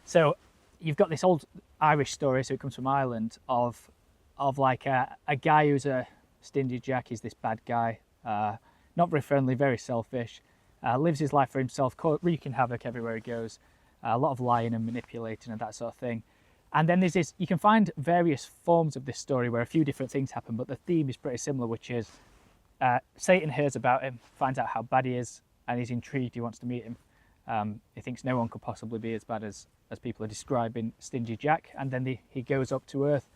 So you've got this old Irish story, so it comes from Ireland, of like a guy who's a Stingy Jack. He's this bad guy, not very friendly, very selfish, lives his life for himself, wreaking havoc everywhere he goes, a lot of lying and manipulating and that sort of thing. And then there's this, you can find various forms of this story where a few different things happen, but the theme is pretty similar, which is Satan hears about him, finds out how bad he is, and he's intrigued, he wants to meet him. He thinks no one could possibly be as bad as people are describing Stingy Jack, and then he goes up to Earth,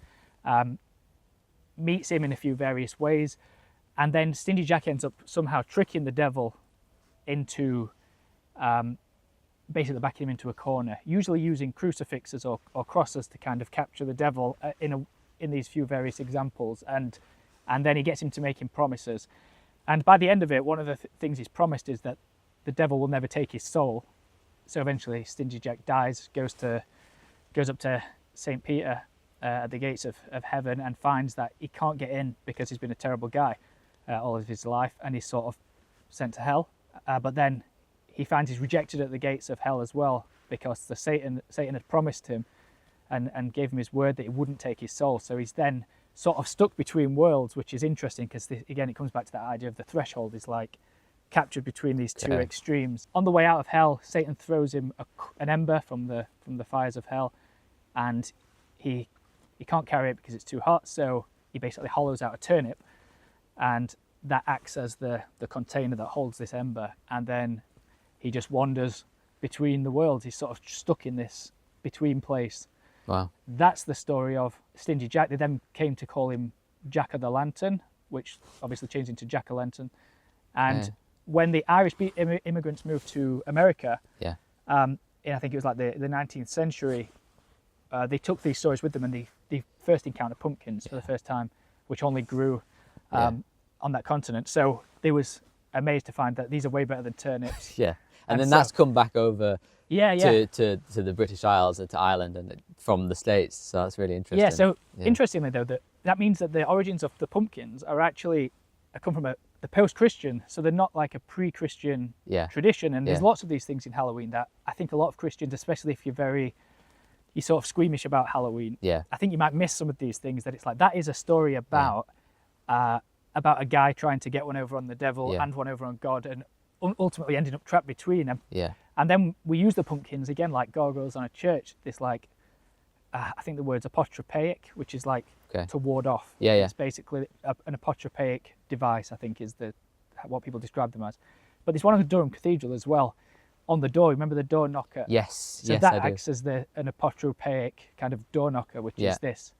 meets him in a few various ways, and then Stingy Jack ends up somehow tricking the devil into basically backing him into a corner, usually using crucifixes or crosses to kind of capture the devil in these few various examples, and then he gets him to make him promises. And by the end of it, one of the things he's promised is that the devil will never take his soul. So eventually Stingy Jack dies, goes up to St. Peter at the gates of heaven, and finds that he can't get in because he's been a terrible guy all of his life, and he's sort of sent to hell. But then he finds he's rejected at the gates of hell as well, because Satan had promised him and gave him his word that he wouldn't take his soul. So he's then sort of stuck between worlds, which is interesting because again it comes back to that idea of the threshold is like captured between these two extremes. On the way out of hell, Satan throws him an ember from the fires of hell, and he can't carry it because it's too hot, so he basically hollows out a turnip, and that acts as the container that holds this ember, and then he just wanders between the worlds. He's sort of stuck in this between place. Wow. That's the story of Stingy Jack. They then came to call him Jack of the Lantern, which obviously changed into Jack-o'-lantern. And when the Irish immigrants moved to America, in I think it was like the 19th century, they took these stories with them, and they first encountered pumpkins for the first time, which only grew on that continent. So they was amazed to find that these are way better than turnips. And then that's come back over to the British Isles, to Ireland, and from the States. So that's really interesting. Interestingly though, that means that the origins of the pumpkins are actually come from the post-Christian, so they're not like a pre-Christian tradition. And there's lots of these things in Halloween that I think a lot of Christians, especially if you're sort of squeamish about Halloween, I think you might miss some of these things, that it's like that is a story about a guy trying to get one over on the devil and one over on God, and ultimately ending up trapped between them. And then we use the pumpkins again like gargoyles on a church. This like I think the word's apotropaic, which is like to ward off. It's basically an apotropaic device, I think, is what people describe them as. But there's one on the Durham Cathedral as well. On the door, remember the door knocker? So that acts as an apotropaic kind of door knocker, which is this,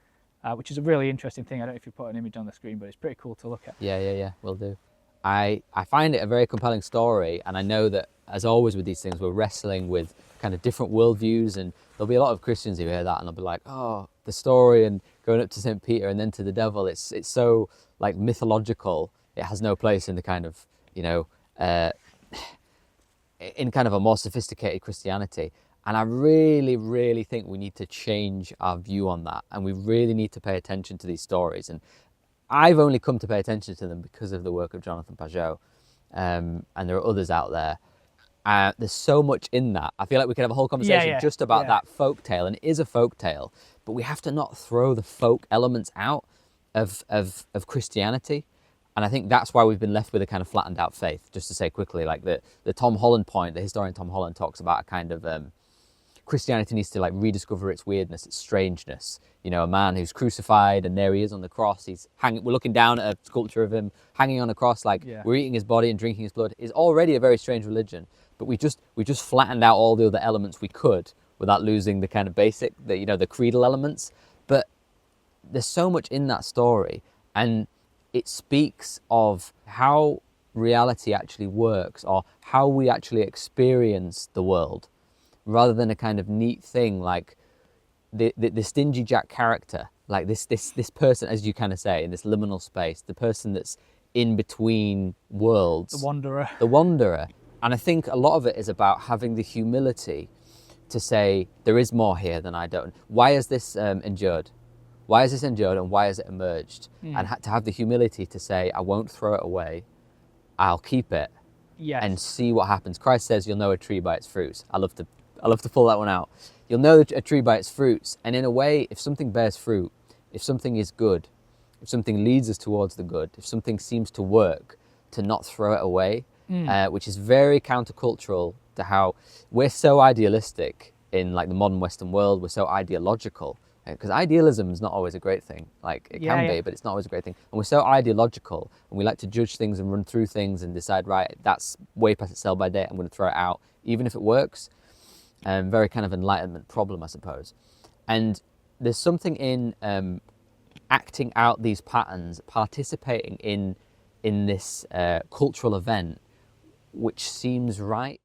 which is a really interesting thing. I don't know if you put an image on the screen, but it's pretty cool to look at. Will do. I find it a very compelling story, and I know that, as always with these things, we're wrestling with kind of different worldviews, and there'll be a lot of Christians who hear that and they'll be like, oh, the story and going up to St. Peter and then to the devil, it's so like mythological, it has no place in the kind of, in kind of a more sophisticated Christianity. And I really, really think we need to change our view on that, and we really need to pay attention to these stories. And I've only come to pay attention to them because of the work of Jonathan Pageau, and there are others out there. There's so much in that. I feel like we could have a whole conversation just about that folk tale, and it is a folk tale, but we have to not throw the folk elements out of Christianity. And I think that's why we've been left with a kind of flattened out faith. Just to say quickly, like the Tom Holland point, the historian Tom Holland talks about a kind of Christianity needs to like rediscover its weirdness, its strangeness. A man who's crucified, and there he is on the cross. We're looking down at a sculpture of him hanging on a cross, like we're eating his body and drinking his blood. Is already a very strange religion. But we just flattened out all the other elements we could without losing the kind of basic, the creedal elements. But there's so much in that story, and it speaks of how reality actually works, or how we actually experience the world, rather than a kind of neat thing like the Stingy Jack character, like this person, as you kind of say, in this liminal space, the person that's in between worlds, the wanderer. And I think a lot of it is about having the humility to say, there is more here than I don't. Why is this endured? Why is this endured, and why has it emerged? And to have the humility to say, I won't throw it away, I'll keep it and see what happens. Christ says, you'll know a tree by its fruits. I love I love to pull that one out. You'll know a tree by its fruits. And in a way, if something bears fruit, if something is good, if something leads us towards the good, if something seems to work, to not throw it away, which is very countercultural to how we're so idealistic in like the modern Western world. We're so ideological, because idealism is not always a great thing. Like it can be, but it's not always a great thing. And we're so ideological, and we like to judge things and run through things and decide, right, that's way past its sell by date, I'm going to throw it out, even if it works. Very kind of enlightenment problem, I suppose. And there's something in acting out these patterns, participating in this cultural event, which seems right.